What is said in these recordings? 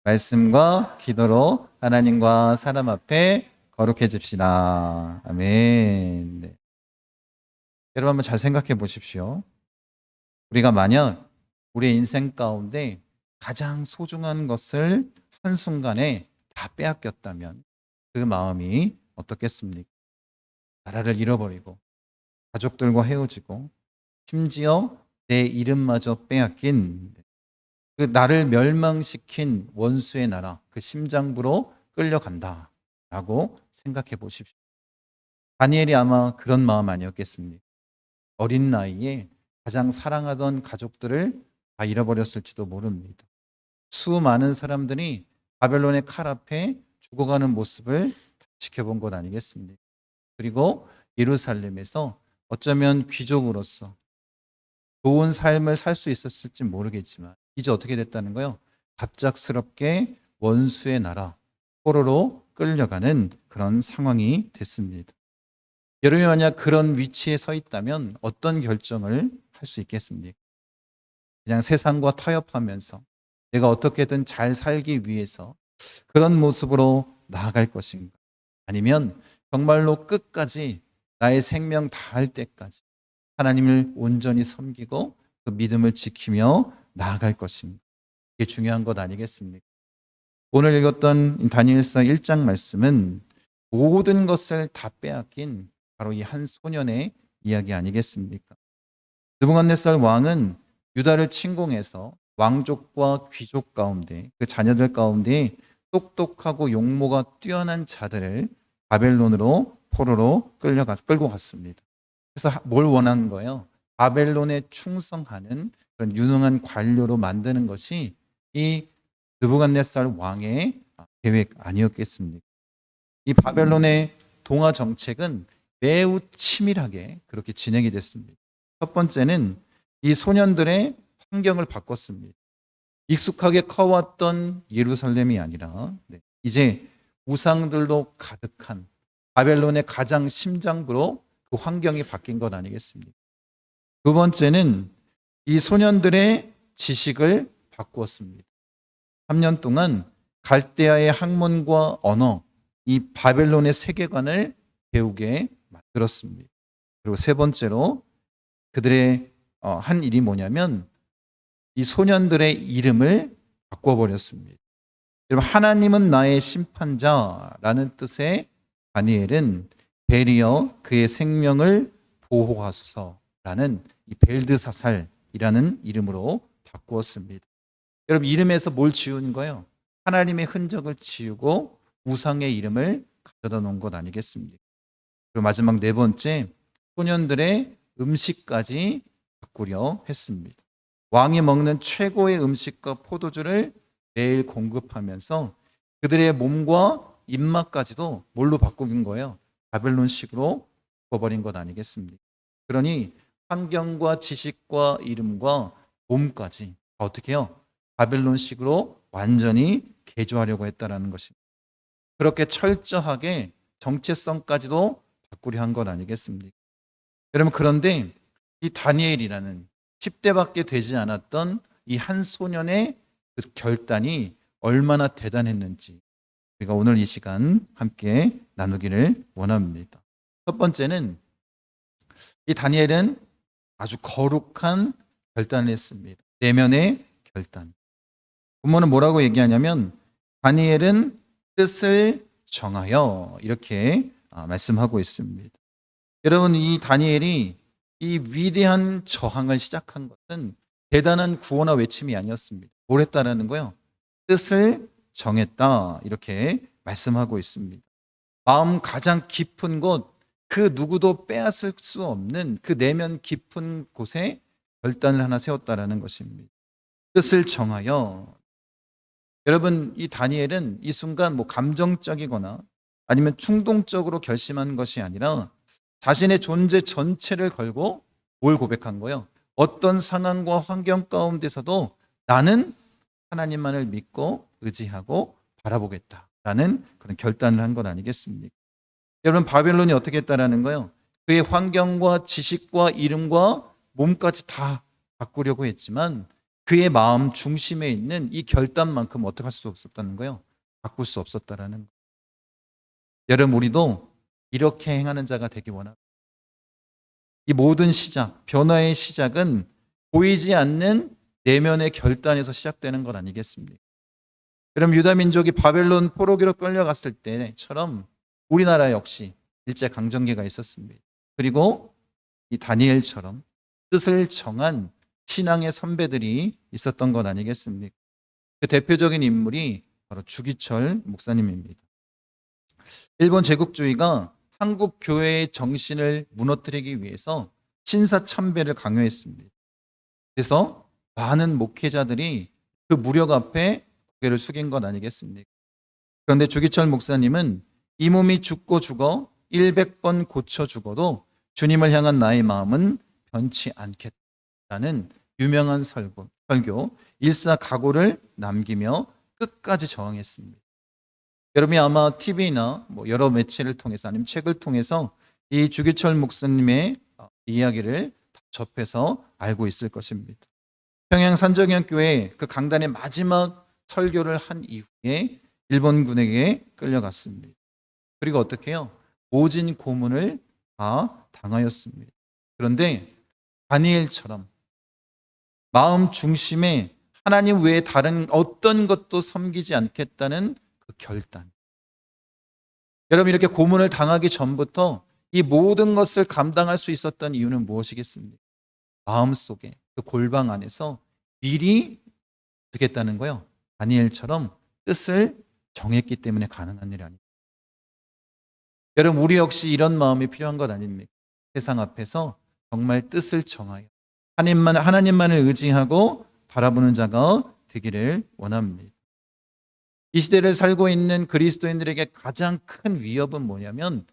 말씀과 기도로 하나님과 사람 앞에 거룩해집시다. 아멘. 네. 여러분 한번 잘 생각해 보십시오. 우리가 만약 우리의 인생 가운데 가장 소중한 것을 한순간에 다 빼앗겼다면 그 마음이 어떻겠습니까? 나라를 잃어버리고 가족들과 헤어지고 심지어 내 이름마저 빼앗긴 그 나를 멸망시킨 원수의 나라, 그 심장부로 끌려간다라고 생각해 보십시오. 다니엘이 아마 그런 마음 아니었겠습니까? 어린 나이에 가장 사랑하던 가족들을 다 잃어버렸을지도 모릅니다. 수많은 사람들이 바벨론의 칼 앞에 죽어가는 모습을 지켜본 것 아니겠습니까? 그리고 예루살렘에서 어쩌면 귀족으로서 좋은 삶을 살 수 있었을지 모르겠지만 이제 어떻게 됐다는 거요? 갑작스럽게 원수의 나라 포로로 끌려가는 그런 상황이 됐습니다. 여러분이 만약 그런 위치에 서 있다면 어떤 결정을 할 수 있겠습니까? 그냥 세상과 타협하면서 내가 어떻게든 잘 살기 위해서 그런 모습으로 나아갈 것인가? 아니면 정말로 끝까지 나의 생명 다할 때까지 하나님을 온전히 섬기고 그 믿음을 지키며 나아갈 것인가? 이게 중요한 것 아니겠습니까? 오늘 읽었던 다니엘서 1장 말씀은 모든 것을 다 빼앗긴 바로 이 한 소년의 이야기 아니겠습니까? 느부갓네살 왕은 유다를 침공해서 왕족과 귀족 가운데 그 자녀들 가운데 똑똑하고 용모가 뛰어난 자들을 바벨론으로 포로로 끌고 갔습니다. 그래서 뭘 원한 거예요? 바벨론에 충성하는 그런 유능한 관료로 만드는 것이 이 느부갓네살 왕의 계획 아니었겠습니까? 이 바벨론의 동화 정책은 매우 치밀하게 그렇게 진행이 됐습니다. 첫 번째는 이 소년들의 환경을 바꿨습니다. 익숙하게 커왔던 예루살렘이 아니라 이제 우상들로 가득한 바벨론의 가장 심장부로 그 환경이 바뀐 것 아니겠습니까? 두 번째는 이 소년들의 지식을 바꾸었습니다. 3년 동안 갈대아의 학문과 언어, 이 바벨론의 세계관을 배우게 만들었습니다. 그리고 세 번째로 그들의 한 일이 뭐냐면 이 소년들의 이름을 바꿔버렸습니다. 여러분, 하나님은 나의 심판자라는 뜻의 다니엘은 벨이여 그의 생명을 보호하소서라는 이 벨드사살이라는 이름으로 바꾸었습니다. 여러분, 이름에서 뭘 지운 거예요? 하나님의 흔적을 지우고 우상의 이름을 가져다 놓은 것 아니겠습니까? 그리고 마지막 네 번째, 소년들의 음식까지 바꾸려 했습니다. 왕이 먹는 최고의 음식과 포도주를 매일 공급하면서 그들의 몸과 입맛까지도 뭘로 바꾼 거예요? 바벨론식으로 바꿔버린 것 아니겠습니까? 그러니 환경과 지식과 이름과 몸까지 어떻게 해요? 바벨론식으로 완전히 개조하려고 했다는 것입니다. 그렇게 철저하게 정체성까지도 바꾸려 한 것 아니겠습니까? 여러분, 그런데 이 다니엘이라는 10대밖에 되지 않았던 이 한 소년의 그 결단이 얼마나 대단했는지 우리가 오늘 이 시간 함께 나누기를 원합니다. 첫 번째는 이 다니엘은 아주 거룩한 결단을 했습니다. 내면의 결단. 본문은 뭐라고 얘기하냐면 다니엘은 뜻을 정하여 이렇게 말씀하고 있습니다. 여러분, 이 다니엘이 이 위대한 저항을 시작한 것은 대단한 구호나 외침이 아니었습니다. 뭘 했다라는 거요? 뜻을 정했다 이렇게 말씀하고 있습니다. 마음 가장 깊은 곳, 그 누구도 빼앗을 수 없는 그 내면 깊은 곳에 결단을 하나 세웠다라는 것입니다. 뜻을 정하여. 여러분, 이 다니엘은 이 순간 감정적이거나 아니면 충동적으로 결심한 것이 아니라 자신의 존재 전체를 걸고 뭘 고백한 거예요? 어떤 상황과 환경 가운데서도 나는 하나님만을 믿고 의지하고 바라보겠다라는 그런 결단을 한 것 아니겠습니까? 여러분, 바벨론이 어떻게 했다라는 거예요? 그의 환경과 지식과 이름과 몸까지 다 바꾸려고 했지만 그의 마음 중심에 있는 이 결단만큼 어떻게 할 수 없었다는 거예요? 바꿀 수 없었다라는 거예요. 여러분, 우리도 이렇게 행하는 자가 되기 원합니다. 이 모든 시작, 변화의 시작은 보이지 않는 내면의 결단에서 시작되는 것 아니겠습니까? 여러분, 유다 민족이 바벨론 포로기로 끌려갔을 때처럼 우리나라 역시 일제 강점기가 있었습니다. 그리고 이 다니엘처럼 뜻을 정한 신앙의 선배들이 있었던 것 아니겠습니까? 그 대표적인 인물이 바로 주기철 목사님입니다. 일본 제국주의가 한국 교회의 정신을 무너뜨리기 위해서 신사참배를 강요했습니다. 그래서 많은 목회자들이 그 무력 앞에 고개를 숙인 것 아니겠습니까? 그런데 주기철 목사님은 이 몸이 죽고 죽어 100번 고쳐 죽어도 주님을 향한 나의 마음은 변치 않겠다는 유명한 설교 일사각오를 남기며 끝까지 저항했습니다. 여러분이 아마 TV나 여러 매체를 통해서 아니면 책을 통해서 이 주기철 목사님의 이야기를 접해서 알고 있을 것입니다. 평양 산정연교회 그 강단의 마지막 설교를 한 이후에 일본군에게 끌려갔습니다. 그리고 어떻게 해요? 모진 고문을 다 당하였습니다. 그런데 다니엘처럼 마음 중심에 하나님 외에 다른 어떤 것도 섬기지 않겠다는 그 결단. 여러분, 이렇게 고문을 당하기 전부터 이 모든 것을 감당할 수 있었던 이유는 무엇이겠습니까? 마음속에 그 골방 안에서 미리 어떻게 했다는 거예요? 다니엘처럼 뜻을 정했기 때문에 가능한 일이 아닙니다. 여러분, 우리 역시 이런 마음이 필요한 것 아닙니까? 세상 앞에서 정말 뜻을 정하여 하나님만을 의지하고 바라보는 자가 되기를 원합니다. 이 시대를 살고 있는 그리스도인들에게 가장 큰 위협은 뭐냐면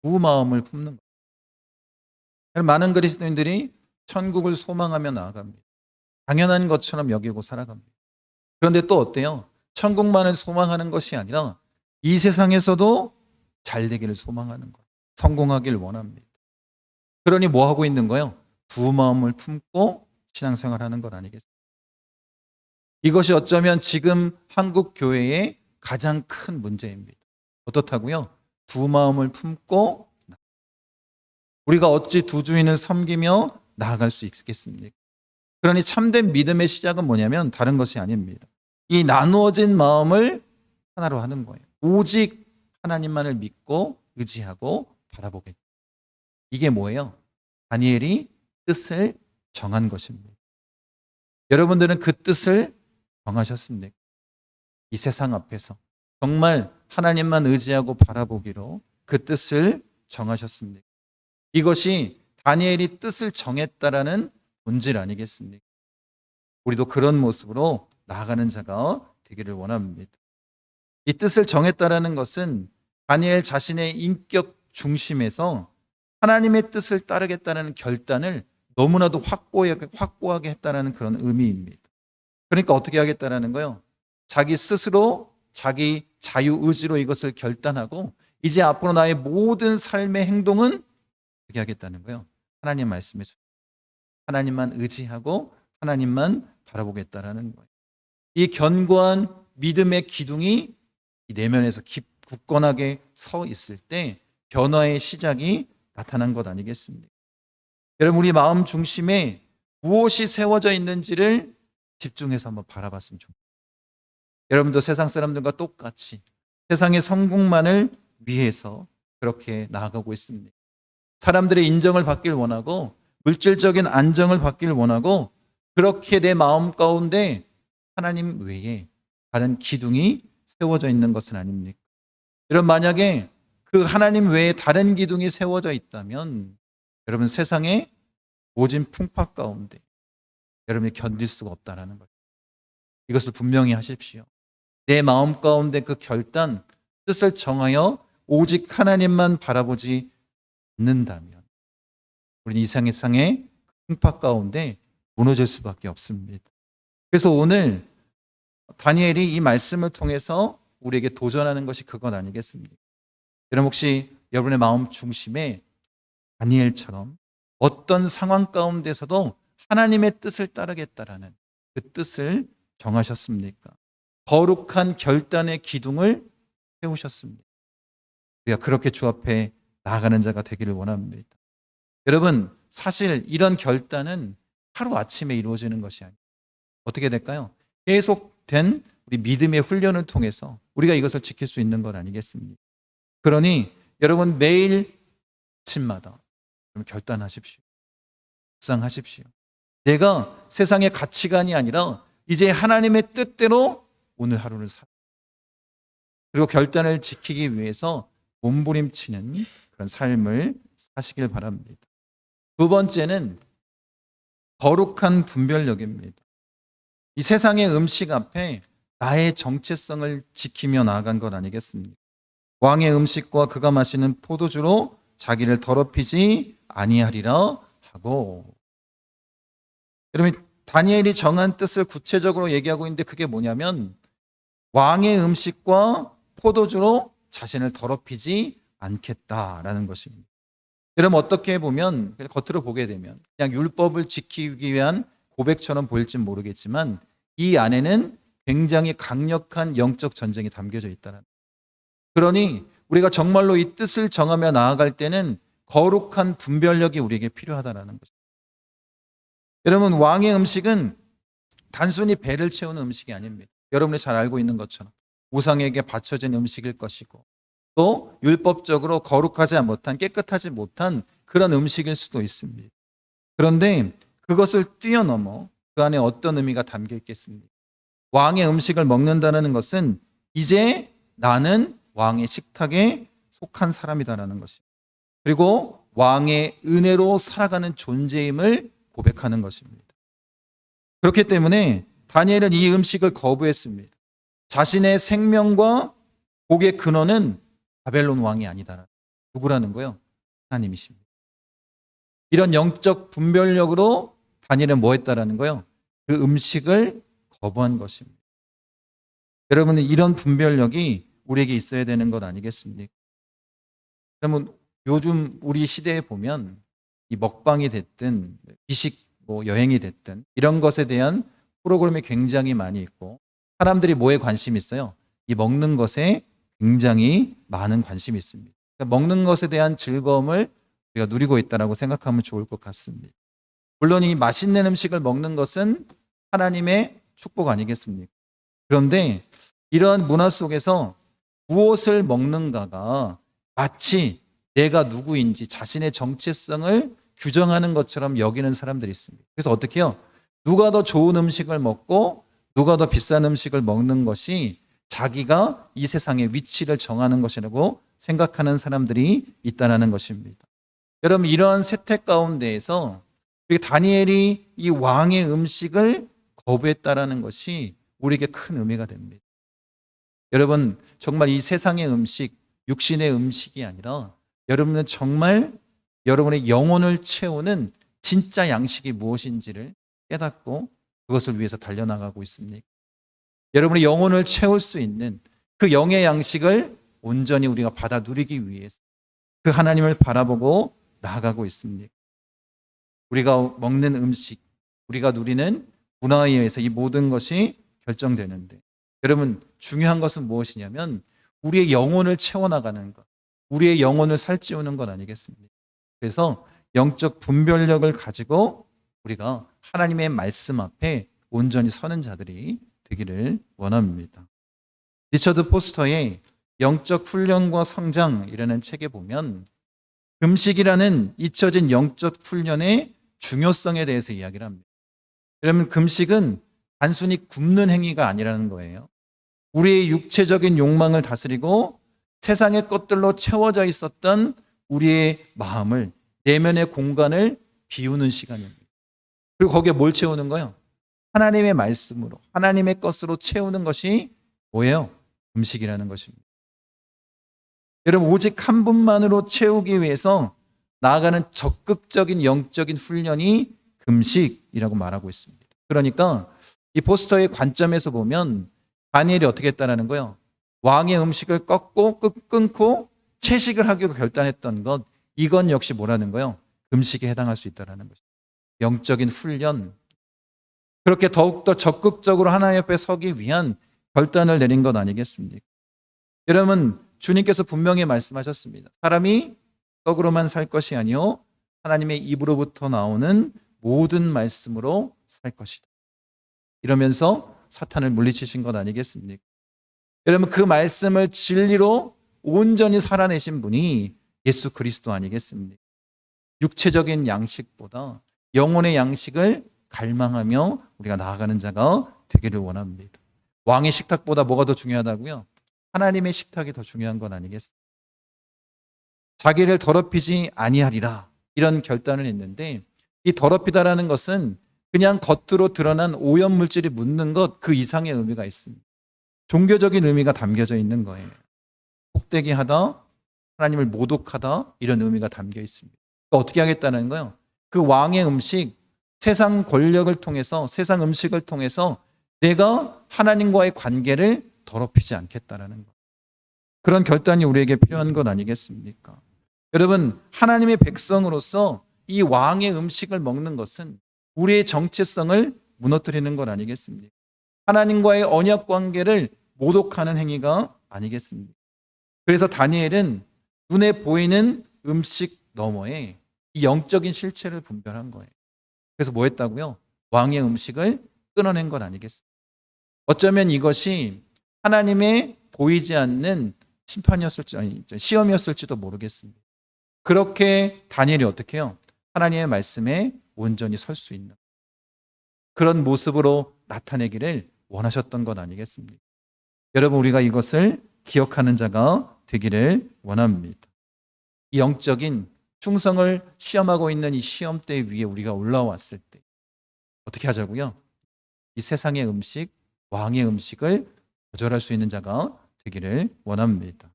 두 마음을 품는 거예요. 많은 그리스도인들이 천국을 소망하며 나아갑니다. 당연한 것처럼 여기고 살아갑니다. 그런데 또 어때요? 천국만을 소망하는 것이 아니라 이 세상에서도 잘 되기를 소망하는 거예요. 성공하길 원합니다. 그러니 뭐 하고 있는 거예요? 두 마음을 품고 신앙생활하는 것 아니겠습니까? 이것이 어쩌면 지금 한국 교회의 가장 큰 문제입니다. 어떻다고요? 두 마음을 품고 우리가 어찌 두 주인을 섬기며 나아갈 수 있겠습니까? 그러니 참된 믿음의 시작은 뭐냐면 다른 것이 아닙니다. 이 나누어진 마음을 하나로 하는 거예요. 오직 하나님만을 믿고 의지하고 바라보겠다. 이게 뭐예요? 다니엘이 뜻을 정한 것입니다. 여러분들은 그 뜻을 정하셨습니까? 이 세상 앞에서 정말 하나님만 의지하고 바라보기로 그 뜻을 정하셨습니까? 이것이 다니엘이 뜻을 정했다라는 본질 아니겠습니까? 우리도 그런 모습으로 나아가는 자가 되기를 원합니다. 이 뜻을 정했다라는 것은 다니엘 자신의 인격 중심에서 하나님의 뜻을 따르겠다는 결단을 너무나도 확고하게 했다는 그런 의미입니다. 그러니까 어떻게 하겠다라는 거예요? 자기 스스로 자기 자유의지로 이것을 결단하고 이제 앞으로 나의 모든 삶의 행동은 어떻게 하겠다는 거예요? 하나님 말씀에 하나님만 의지하고 하나님만 바라보겠다라는 거예요. 이 견고한 믿음의 기둥이 이 내면에서 굳건하게 서 있을 때 변화의 시작이 나타난 것 아니겠습니까? 여러분, 우리 마음 중심에 무엇이 세워져 있는지를 집중해서 한번 바라봤으면 좋겠습니다. 여러분도 세상 사람들과 똑같이 세상의 성공만을 위해서 그렇게 나아가고 있습니다. 사람들의 인정을 받길 원하고 물질적인 안정을 받길 원하고 그렇게 내 마음 가운데 하나님 외에 다른 기둥이 세워져 있는 것은 아닙니까? 여러분, 만약에 그 하나님 외에 다른 기둥이 세워져 있다면 여러분 세상의 모진 풍파 가운데 여러분이 견딜 수가 없다라는 거예요. 이것을 분명히 하십시오. 내 마음 가운데 그 결단, 뜻을 정하여 오직 하나님만 바라보지 않는다면 우리는 이 세상의 풍파 가운데 무너질 수밖에 없습니다. 그래서 오늘 다니엘이 이 말씀을 통해서 우리에게 도전하는 것이 그것 아니겠습니까? 여러분, 혹시 여러분의 마음 중심에 다니엘처럼 어떤 상황 가운데서도 하나님의 뜻을 따르겠다라는 그 뜻을 정하셨습니까? 거룩한 결단의 기둥을 세우셨습니다. 우리가 그렇게 주 앞에 나아가는 자가 되기를 원합니다. 여러분, 사실 이런 결단은 하루아침에 이루어지는 것이 아니에요. 어떻게 될까요? 계속된 우리 믿음의 훈련을 통해서 우리가 이것을 지킬 수 있는 것 아니겠습니까? 그러니 여러분 매일 아침마다 결단하십시오. 묵상하십시오. 내가 세상의 가치관이 아니라 이제 하나님의 뜻대로 오늘 하루를 살. 그리고 결단을 지키기 위해서 몸부림치는 그런 삶을 사시길 바랍니다. 두 번째는 거룩한 분별력입니다. 이 세상의 음식 앞에 나의 정체성을 지키며 나아간 것 아니겠습니까? 왕의 음식과 그가 마시는 포도주로 자기를 더럽히지 아니하리라 하고. 여러분, 다니엘이 정한 뜻을 구체적으로 얘기하고 있는데 그게 뭐냐면 왕의 음식과 포도주로 자신을 더럽히지 않겠다라는 것입니다. 여러분, 어떻게 보면 겉으로 보게 되면 그냥 율법을 지키기 위한 고백처럼 보일지 모르겠지만 이 안에는 굉장히 강력한 영적 전쟁이 담겨져 있다는 거예요. 그러니 우리가 정말로 이 뜻을 정하며 나아갈 때는 거룩한 분별력이 우리에게 필요하다는 것입니다. 여러분, 왕의 음식은 단순히 배를 채우는 음식이 아닙니다. 여러분이 잘 알고 있는 것처럼 우상에게 바쳐진 음식일 것이고 또 율법적으로 거룩하지 못한, 깨끗하지 못한 그런 음식일 수도 있습니다. 그런데 그것을 뛰어넘어 그 안에 어떤 의미가 담겨 있겠습니까? 왕의 음식을 먹는다는 것은 이제 나는 왕의 식탁에 속한 사람이다라는 것입니다. 그리고 왕의 은혜로 살아가는 존재임을 고백하는 것입니다. 그렇기 때문에 다니엘은 이 음식을 거부했습니다. 자신의 생명과 복의 근원은 바벨론 왕이 아니다. 누구라는 거예요? 하나님이십니다. 이런 영적 분별력으로 다니엘은 뭐 했다라는 거예요? 그 음식을 거부한 것입니다. 여러분은 이런 분별력이 우리에게 있어야 되는 것 아니겠습니까? 여러분, 요즘 우리 시대에 보면 이 먹방이 됐든 비식 여행이 됐든 이런 것에 대한 프로그램이 굉장히 많이 있고 사람들이 뭐에 관심이 있어요? 이 먹는 것에 굉장히 많은 관심이 있습니다. 그러니까 먹는 것에 대한 즐거움을 우리가 누리고 있다고 생각하면 좋을 것 같습니다. 물론 이 맛있는 음식을 먹는 것은 하나님의 축복 아니겠습니까? 그런데 이러한 문화 속에서 무엇을 먹는가가 마치 내가 누구인지 자신의 정체성을 규정하는 것처럼 여기는 사람들이 있습니다. 그래서 어떻게 해요? 누가 더 좋은 음식을 먹고 누가 더 비싼 음식을 먹는 것이 자기가 이 세상의 위치를 정하는 것이라고 생각하는 사람들이 있다는 것입니다. 여러분, 이러한 세태 가운데에서 다니엘이 이 왕의 음식을 거부했다라는 것이 우리에게 큰 의미가 됩니다. 여러분, 정말 이 세상의 음식, 육신의 음식이 아니라 여러분은 정말 여러분의 영혼을 채우는 진짜 양식이 무엇인지를 깨닫고 그것을 위해서 달려나가고 있습니까? 여러분의 영혼을 채울 수 있는 그 영의 양식을 온전히 우리가 받아 누리기 위해서 그 하나님을 바라보고 나아가고 있습니까? 우리가 먹는 음식, 우리가 누리는 문화에 의해서 이 모든 것이 결정되는데 여러분, 중요한 것은 무엇이냐면 우리의 영혼을 채워나가는 것, 우리의 영혼을 살찌우는 것 아니겠습니까? 그래서 영적 분별력을 가지고 우리가 하나님의 말씀 앞에 온전히 서는 자들이 되기를 원합니다. 리처드 포스터의 영적 훈련과 성장이라는 책에 보면 금식이라는 잊혀진 영적 훈련의 중요성에 대해서 이야기를 합니다. 여러분, 금식은 단순히 굶는 행위가 아니라는 거예요. 우리의 육체적인 욕망을 다스리고 세상의 것들로 채워져 있었던 우리의 마음을, 내면의 공간을 비우는 시간입니다. 그리고 거기에 뭘 채우는 거예요? 하나님의 말씀으로, 하나님의 것으로 채우는 것이 뭐예요? 금식이라는 것입니다. 여러분, 오직 한 분만으로 채우기 위해서 나아가는 적극적인 영적인 훈련이 금식이라고 말하고 있습니다. 그러니까 이 포스터의 관점에서 보면 다니엘이 어떻게 했다는 거예요? 왕의 음식을 끊고 채식을 하기로 결단했던 것, 이건 역시 뭐라는 거예요? 금식에 해당할 수 있다는 것입니다. 영적인 훈련, 그렇게 더욱더 적극적으로 하나님 옆에 서기 위한 결단을 내린 것 아니겠습니까? 여러분, 주님께서 분명히 말씀하셨습니다. 사람이 떡으로만 살 것이 아니요 하나님의 입으로부터 나오는 모든 말씀으로 살 것이다. 이러면서 사탄을 물리치신 것 아니겠습니까? 여러분, 그 말씀을 진리로 온전히 살아내신 분이 예수 그리스도 아니겠습니까? 육체적인 양식보다 영혼의 양식을 갈망하며 우리가 나아가는 자가 되기를 원합니다. 왕의 식탁보다 뭐가 더 중요하다고요? 하나님의 식탁이 더 중요한 건 아니겠습니까? 자기를 더럽히지 아니하리라 이런 결단을 했는데, 이 더럽히다라는 것은 그냥 겉으로 드러난 오염물질이 묻는 것 그 이상의 의미가 있습니다. 종교적인 의미가 담겨져 있는 거예요. 복되게 하다, 하나님을 모독하다 이런 의미가 담겨 있습니다. 어떻게 하겠다는 거예요? 그 왕의 음식, 세상 권력을 통해서, 세상 음식을 통해서 내가 하나님과의 관계를 더럽히지 않겠다라는 거예요. 그런 결단이 우리에게 필요한 것 아니겠습니까? 여러분, 하나님의 백성으로서 이 왕의 음식을 먹는 것은 우리의 정체성을 무너뜨리는 것 아니겠습니까? 하나님과의 언약 관계를 모독하는 행위가 아니겠습니까? 그래서 다니엘은 눈에 보이는 음식 너머에 이 영적인 실체를 분별한 거예요. 그래서 뭐 했다고요? 왕의 음식을 끊어낸 것 아니겠습니까? 어쩌면 이것이 하나님의 보이지 않는 심판이었을지, 아니, 시험이었을지도 모르겠습니다. 그렇게 다니엘이 어떻게 해요? 하나님의 말씀에 온전히 설 수 있는 그런 모습으로 나타내기를 원하셨던 것 아니겠습니까? 여러분, 우리가 이것을 기억하는 자가 되기를 원합니다. 이 영적인 충성을 시험하고 있는 이 시험대 위에 우리가 올라왔을 때 어떻게 하자고요? 이 세상의 음식, 왕의 음식을 거절할 수 있는 자가 되기를 원합니다.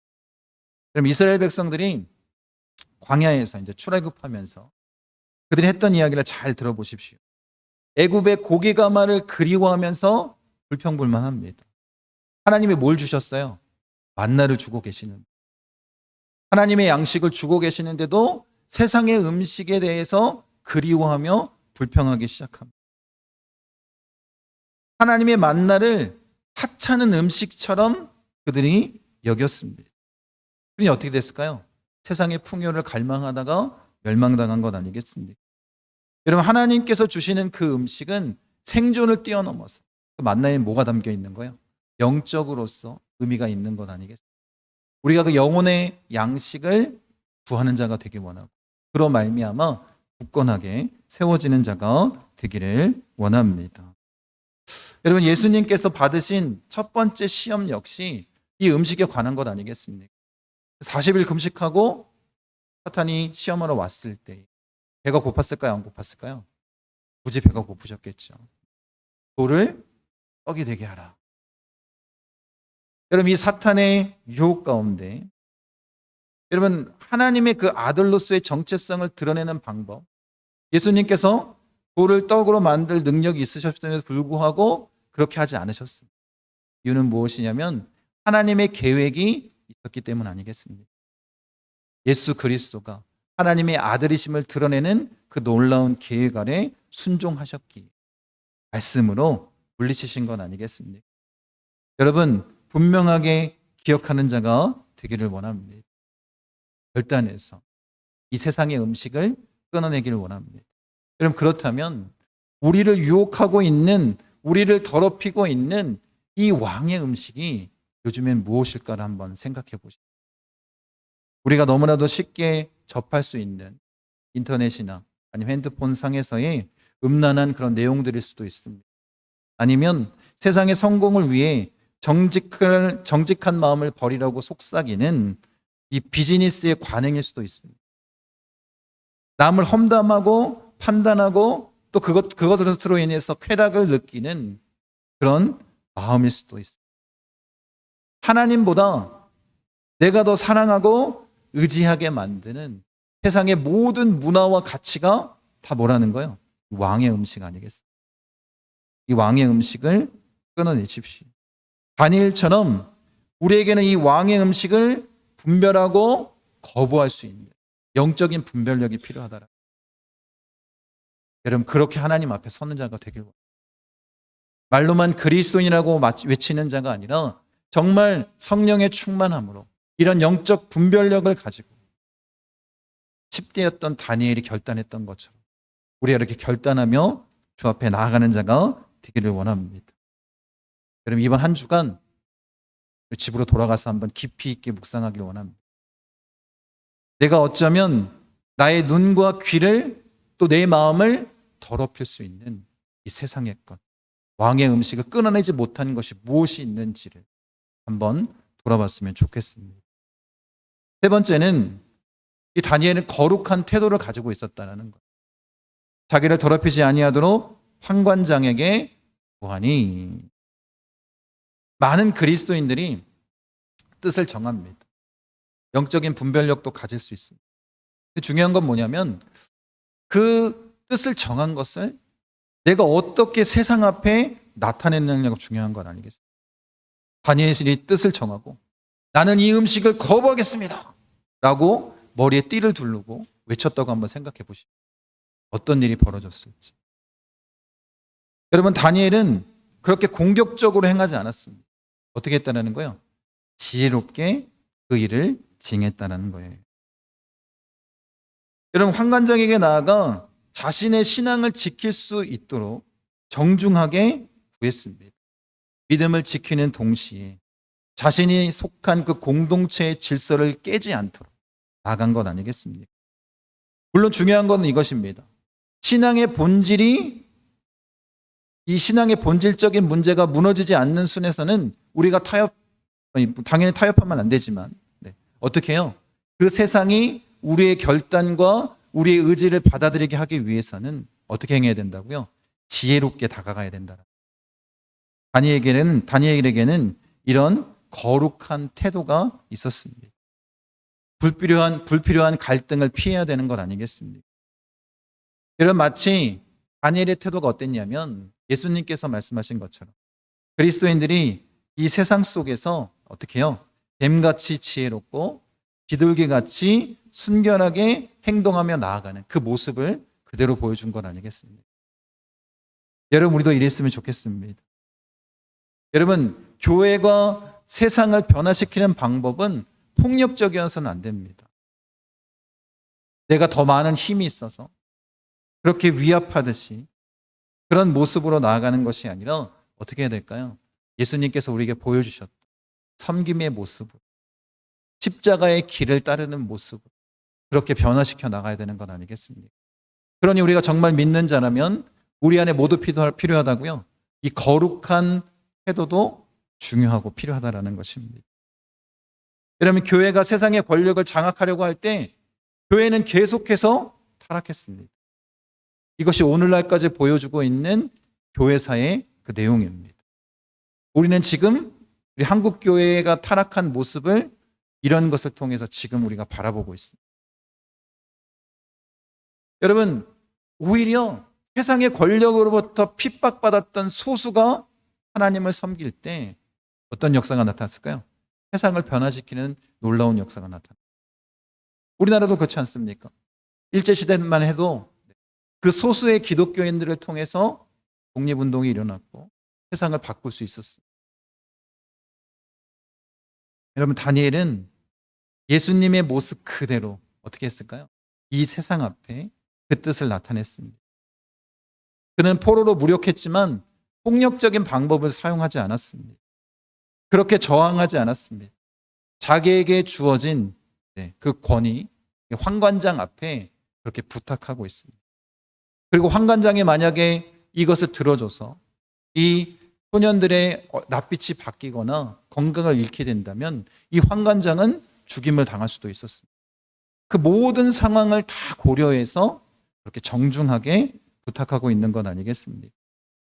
그럼 이스라엘 백성들이 광야에서 이제 출애굽하면서 그들이 했던 이야기를 잘 들어보십시오. 애굽의 고기가마를 그리워하면서 불평불만합니다. 하나님이 뭘 주셨어요? 만나를 주고 계시는, 하나님의 양식을 주고 계시는데도 세상의 음식에 대해서 그리워하며 불평하기 시작합니다. 하나님의 만나를 하찮은 음식처럼 그들이 여겼습니다. 그러니 어떻게 됐을까요? 세상의 풍요를 갈망하다가 멸망당한 것 아니겠습니까? 여러분, 하나님께서 주시는 그 음식은 생존을 뛰어넘어서 그 만나에 뭐가 담겨 있는 거예요? 영적으로서 의미가 있는 것 아니겠습니까? 우리가 그 영혼의 양식을 구하는 자가 되기 원하고, 그로 말미암아 굳건하게 세워지는 자가 되기를 원합니다. 여러분, 예수님께서 받으신 첫 번째 시험 역시 이 음식에 관한 것 아니겠습니까? 40일 금식하고 사탄이 시험하러 왔을 때 배가 고팠을까요? 안 고팠을까요? 굳이 배가 고프셨겠죠. 돌을 떡이 되게 하라. 여러분, 이 사탄의 유혹 가운데 여러분, 하나님의 그 아들로서의 정체성을 드러내는 방법, 예수님께서 돌을 떡으로 만들 능력이 있으셨음에도 불구하고 그렇게 하지 않으셨습니다. 이유는 무엇이냐면 하나님의 계획이 있었기 때문 아니겠습니까? 예수 그리스도가 하나님의 아들이심을 드러내는 그 놀라운 계획 아래 순종하셨기에 말씀으로 물리치신 건 아니겠습니까? 여러분, 분명하게 기억하는 자가 되기를 원합니다. 결단해서 이 세상의 음식을 끊어내기를 원합니다. 여러분, 그렇다면 우리를 유혹하고 있는, 우리를 더럽히고 있는 이 왕의 음식이 요즘엔 무엇일까를 한번 생각해 보십시오. 우리가 너무나도 쉽게 접할 수 있는 인터넷이나 아니면 핸드폰 상에서의 음란한 그런 내용들일 수도 있습니다. 아니면 세상의 성공을 위해 정직한 마음을 버리라고 속삭이는 이 비즈니스의 관행일 수도 있습니다. 남을 험담하고 판단하고 또 그것으로 인해서 쾌락을 느끼는 그런 마음일 수도 있습니다. 하나님보다 내가 더 사랑하고 의지하게 만드는 세상의 모든 문화와 가치가 다 뭐라는 거예요? 왕의 음식 아니겠습니까? 이 왕의 음식을 끊어내십시오. 다니엘처럼 우리에게는 이 왕의 음식을 분별하고 거부할 수 있는 영적인 분별력이 필요하다라. 여러분, 그렇게 하나님 앞에 서는 자가 되길 원합니다. 말로만 그리스도인이라고 외치는 자가 아니라 정말 성령의 충만함으로 이런 영적 분별력을 가지고 10대였던 다니엘이 결단했던 것처럼 우리가 이렇게 결단하며 주 앞에 나아가는 자가 되기를 원합니다. 여러분, 이번 한 주간 집으로 돌아가서 한번 깊이 있게 묵상하기를 원합니다. 내가 어쩌면 나의 눈과 귀를 또 내 마음을 더럽힐 수 있는 이 세상의 것, 왕의 음식을 끊어내지 못한 것이 무엇이 있는지를 한번 돌아봤으면 좋겠습니다. 세 번째는 이 다니엘은 거룩한 태도를 가지고 있었다는 것. 자기를 더럽히지 아니하도록 환관장에게 구하니. 많은 그리스도인들이 뜻을 정합니다. 영적인 분별력도 가질 수 있습니다. 중요한 건 뭐냐면 그 뜻을 정한 것을 내가 어떻게 세상 앞에 나타내느냐가 중요한 건 아니겠습니까? 다니엘이 뜻을 정하고 나는 이 음식을 거부하겠습니다 라고 머리에 띠를 두르고 외쳤다고 한번 생각해 보시죠. 어떤 일이 벌어졌을지. 여러분, 다니엘은 그렇게 공격적으로 행하지 않았습니다. 어떻게 했다는 거예요? 지혜롭게 그 일을 징했다는 거예요. 여러분, 환관장에게 나아가 자신의 신앙을 지킬 수 있도록 정중하게 구했습니다. 믿음을 지키는 동시에 자신이 속한 그 공동체의 질서를 깨지 않도록 나아간 것 아니겠습니까? 물론 중요한 건 이것입니다. 신앙의 본질이, 이 신앙의 본질적인 문제가 무너지지 않는 순에서는 우리가 당연히 타협하면 안 되지만, 어떻게 해요? 그 세상이 우리의 결단과 우리의 의지를 받아들이게 하기 위해서는 어떻게 행해야 된다고요? 지혜롭게 다가가야 된다. 다니엘에게는 이런 거룩한 태도가 있었습니다. 불필요한 갈등을 피해야 되는 것 아니겠습니까? 여러분, 마치 다니엘의 태도가 어땠냐면 예수님께서 말씀하신 것처럼 그리스도인들이 이 세상 속에서 어떻게 해요? 뱀같이 지혜롭고 비둘기같이 순결하게 행동하며 나아가는 그 모습을 그대로 보여준 것 아니겠습니까? 여러분, 우리도 이랬으면 좋겠습니다. 여러분, 교회가 세상을 변화시키는 방법은 폭력적이어서는 안 됩니다. 내가 더 많은 힘이 있어서 그렇게 위압하듯이 그런 모습으로 나아가는 것이 아니라 어떻게 해야 될까요? 예수님께서 우리에게 보여주셨던 섬김의 모습으로, 십자가의 길을 따르는 모습으로 그렇게 변화시켜 나가야 되는 건 아니겠습니까? 그러니 우리가 정말 믿는 자라면 우리 안에 모두 필요하다고요. 이 거룩한 태도도 중요하고 필요하다라는 것입니다. 여러분, 교회가 세상의 권력을 장악하려고 할 때 교회는 계속해서 타락했습니다. 이것이 오늘날까지 보여주고 있는 교회사의 그 내용입니다. 우리는 지금 우리 한국 교회가 타락한 모습을 이런 것을 통해서 지금 우리가 바라보고 있습니다. 여러분, 오히려 세상의 권력으로부터 핍박받았던 소수가 하나님을 섬길 때 어떤 역사가 나타났을까요? 세상을 변화시키는 놀라운 역사가 나타납니다. 우리나라도 그렇지 않습니까? 일제시대만 해도 그 소수의 기독교인들을 통해서 독립운동이 일어났고 세상을 바꿀 수 있었습니다. 여러분, 다니엘은 예수님의 모습 그대로 어떻게 했을까요? 이 세상 앞에 그 뜻을 나타냈습니다. 그는 포로로 무력했지만 폭력적인 방법을 사용하지 않았습니다. 그렇게 저항하지 않았습니다. 자기에게 주어진 그 권위, 환관장 앞에 그렇게 부탁하고 있습니다. 그리고 환관장이 만약에 이것을 들어줘서 이 소년들의 낯빛이 바뀌거나 건강을 잃게 된다면 이 환관장은 죽임을 당할 수도 있었습니다. 그 모든 상황을 다 고려해서 그렇게 정중하게 부탁하고 있는 건 아니겠습니까?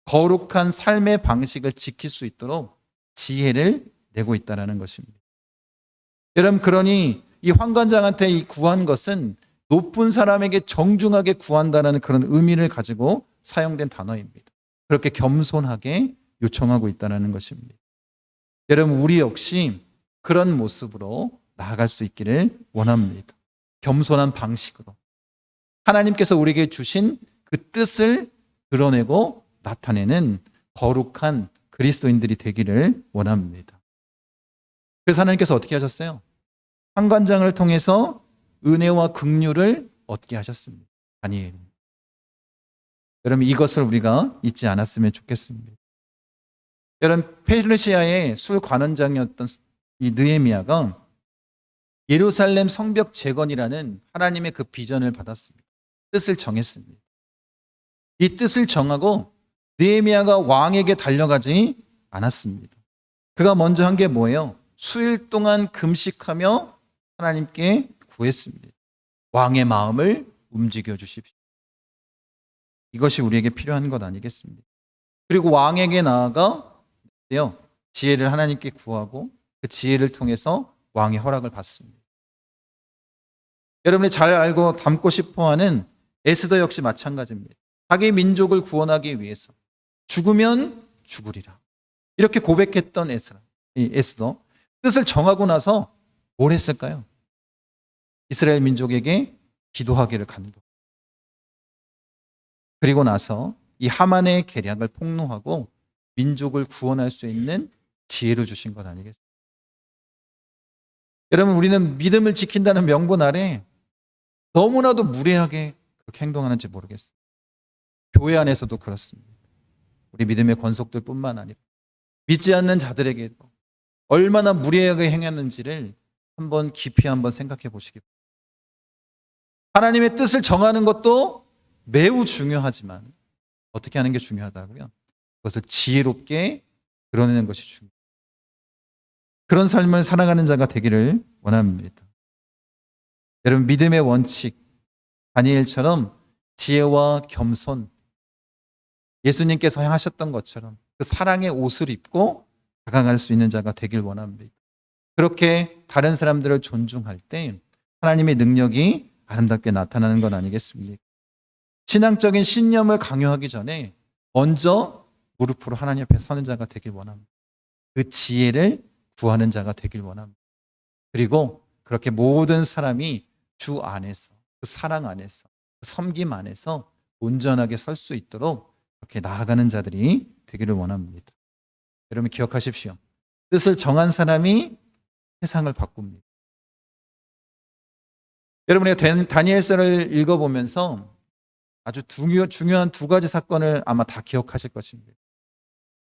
거룩한 삶의 방식을 지킬 수 있도록 지혜를 내고 있다는 것입니다. 여러분, 그러니 이 환관장한테 이 구한 것은 높은 사람에게 정중하게 구한다는 그런 의미를 가지고 사용된 단어입니다. 그렇게 겸손하게 요청하고 있다는 것입니다. 여러분, 우리 역시 그런 모습으로 나아갈 수 있기를 원합니다. 겸손한 방식으로 하나님께서 우리에게 주신 그 뜻을 드러내고 나타내는 거룩한 그리스도인들이 되기를 원합니다. 그래서 하나님께서 어떻게 하셨어요? 상관장을 통해서 은혜와 긍휼을 얻게 하셨습니다. 다니엘. 여러분 이것을 우리가 잊지 않았으면 좋겠습니다. 여러분 페르시아의 술 관원장이었던 이 느헤미야가 예루살렘 성벽 재건이라는 하나님의 그 비전을 받았습니다. 뜻을 정했습니다. 이 뜻을 정하고 느헤미야가 왕에게 달려가지 않았습니다. 그가 먼저 한 게 뭐예요? 수일 동안 금식하며 하나님께 구했습니다. 왕의 마음을 움직여 주십시오. 이것이 우리에게 필요한 것 아니겠습니까? 그리고 왕에게 나아가 지혜를 하나님께 구하고 그 지혜를 통해서 왕의 허락을 받습니다. 여러분이 잘 알고 닮고 싶어하는 에스더 역시 마찬가지입니다. 자기 민족을 구원하기 위해서 죽으면 죽으리라 이렇게 고백했던 에스더 뜻을 정하고 나서 뭘 했을까요? 이스라엘 민족에게 기도하기를 간구. 그리고 나서 이 하만의 계략을 폭로하고 민족을 구원할 수 있는 지혜를 주신 것 아니겠습니까? 여러분 우리는 믿음을 지킨다는 명분 아래 너무나도 무례하게 그렇게 행동하는지 모르겠어요. 교회 안에서도 그렇습니다. 우리 믿음의 권속들뿐만 아니라 믿지 않는 자들에게도 얼마나 무례하게 행했는지를 한번 깊이 한번 생각해 보시기 바랍니다. 하나님의 뜻을 정하는 것도 매우 중요하지만 어떻게 하는 게 중요하다고요? 그것을 지혜롭게 드러내는 것이 중요합니다. 그런 삶을 살아가는 자가 되기를 원합니다. 여러분 믿음의 원칙 다니엘처럼 지혜와 겸손 예수님께서 하셨던 것처럼 그 사랑의 옷을 입고 다가갈 수 있는 자가 되길 원합니다. 그렇게 다른 사람들을 존중할 때 하나님의 능력이 아름답게 나타나는 건 아니겠습니까? 신앙적인 신념을 강요하기 전에 먼저 무릎으로 하나님 앞에 서는 자가 되길 원합니다. 그 지혜를 구하는 자가 되길 원합니다. 그리고 그렇게 모든 사람이 주 안에서 그 사랑 안에서 그 섬김 안에서 온전하게 설 수 있도록 그렇게 나아가는 자들이 되기를 원합니다. 여러분 기억하십시오. 뜻을 정한 사람이 세상을 바꿉니다. 여러분이 다니엘서를 읽어보면서 아주 중요한 두 가지 사건을 아마 다 기억하실 것입니다.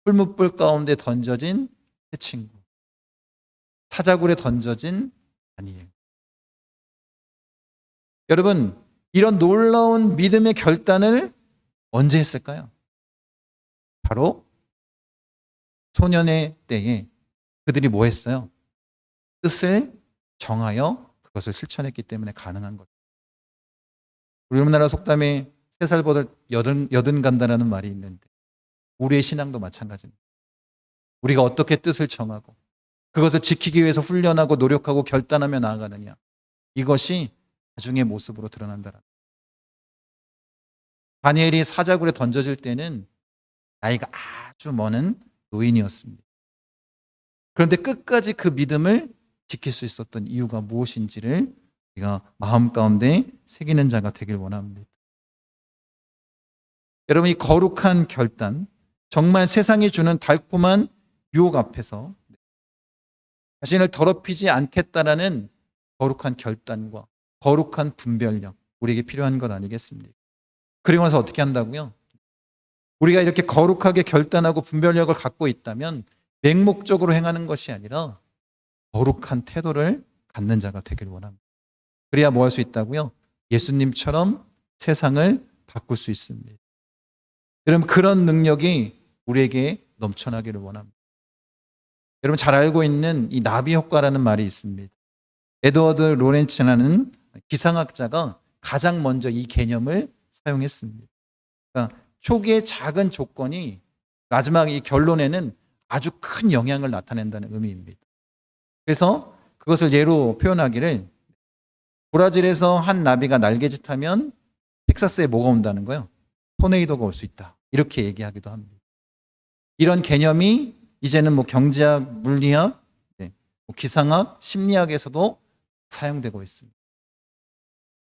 풀무불 가운데 던져진 새 친구, 사자굴에 던져진 다니엘. 여러분 이런 놀라운 믿음의 결단을 언제 했을까요? 바로 소년의 때에 그들이 뭐 했어요? 뜻을 정하여 그것을 실천했기 때문에 가능한 거죠. 우리나라 속담에 3살보다 여든 간다라는 말이 있는데 우리의 신앙도 마찬가지입니다. 우리가 어떻게 뜻을 정하고 그것을 지키기 위해서 훈련하고 노력하고 결단하며 나아가느냐 이것이 나중의 모습으로 드러난다는 다니엘이 사자굴에 던져질 때는 나이가 아주 많은 노인이었습니다. 그런데 끝까지 그 믿음을 지킬 수 있었던 이유가 무엇인지를 우리가 마음 가운데 새기는 자가 되길 원합니다. 여러분 이 거룩한 결단 정말 세상이 주는 달콤한 유혹 앞에서 자신을 더럽히지 않겠다라는 거룩한 결단과 거룩한 분별력 우리에게 필요한 것 아니겠습니까? 그리고 나서 어떻게 한다고요? 우리가 이렇게 거룩하게 결단하고 분별력을 갖고 있다면 맹목적으로 행하는 것이 아니라 거룩한 태도를 갖는 자가 되길 원합니다. 그래야 뭐 할 수 있다고요? 예수님처럼 세상을 바꿀 수 있습니다. 여러분 그런 능력이 우리에게 넘쳐나기를 원합니다. 여러분 잘 알고 있는 이 나비 효과라는 말이 있습니다. 에드워드 로렌츠라는 기상학자가 가장 먼저 이 개념을 사용했습니다. 그러니까 초기의 작은 조건이 마지막 이 결론에는 아주 큰 영향을 나타낸다는 의미입니다. 그래서 그것을 예로 표현하기를 브라질에서 한 나비가 날개짓하면 텍사스에 뭐가 온다는 거예요? 토네이도가 올 수 있다. 이렇게 얘기하기도 합니다. 이런 개념이 이제는 뭐 경제학, 물리학, 기상학, 심리학에서도 사용되고 있습니다.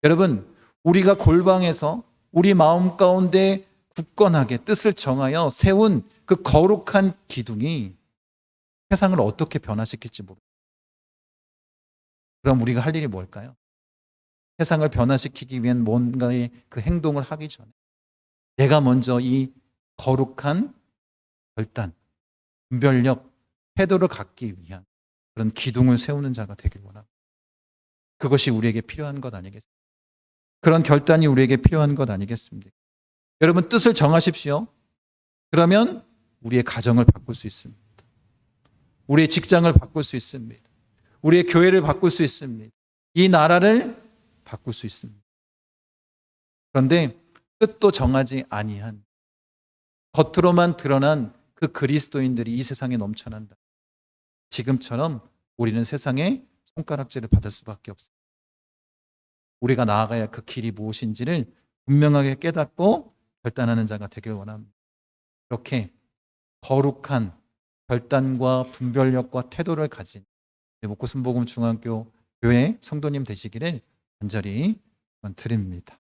여러분, 우리가 골방에서 우리 마음 가운데 굳건하게 뜻을 정하여 세운 그 거룩한 기둥이 세상을 어떻게 변화시킬지 모릅니다. 그럼 우리가 할 일이 뭘까요? 세상을 변화시키기 위한 뭔가의 그 행동을 하기 전에 내가 먼저 이 거룩한 결단, 분별력, 태도를 갖기 위한 그런 기둥을 세우는 자가 되길 원합니다. 그것이 우리에게 필요한 것 아니겠습니까? 그런 결단이 우리에게 필요한 것 아니겠습니까? 여러분 뜻을 정하십시오. 그러면 우리의 가정을 바꿀 수 있습니다. 우리의 직장을 바꿀 수 있습니다. 우리의 교회를 바꿀 수 있습니다. 이 나라를 바꿀 수 있습니다. 그런데 뜻도 정하지 아니한 겉으로만 드러난 그 그리스도인들이 이 세상에 넘쳐난다. 지금처럼 우리는 세상에 손가락질을 받을 수밖에 없습니다. 우리가 나아가야 할 그 길이 무엇인지를 분명하게 깨닫고 결단하는 자가 되길 원합니다. 이렇게 거룩한 결단과 분별력과 태도를 가진 목구순복음 중앙교 교회 성도님 되시기를 간절히 드립니다.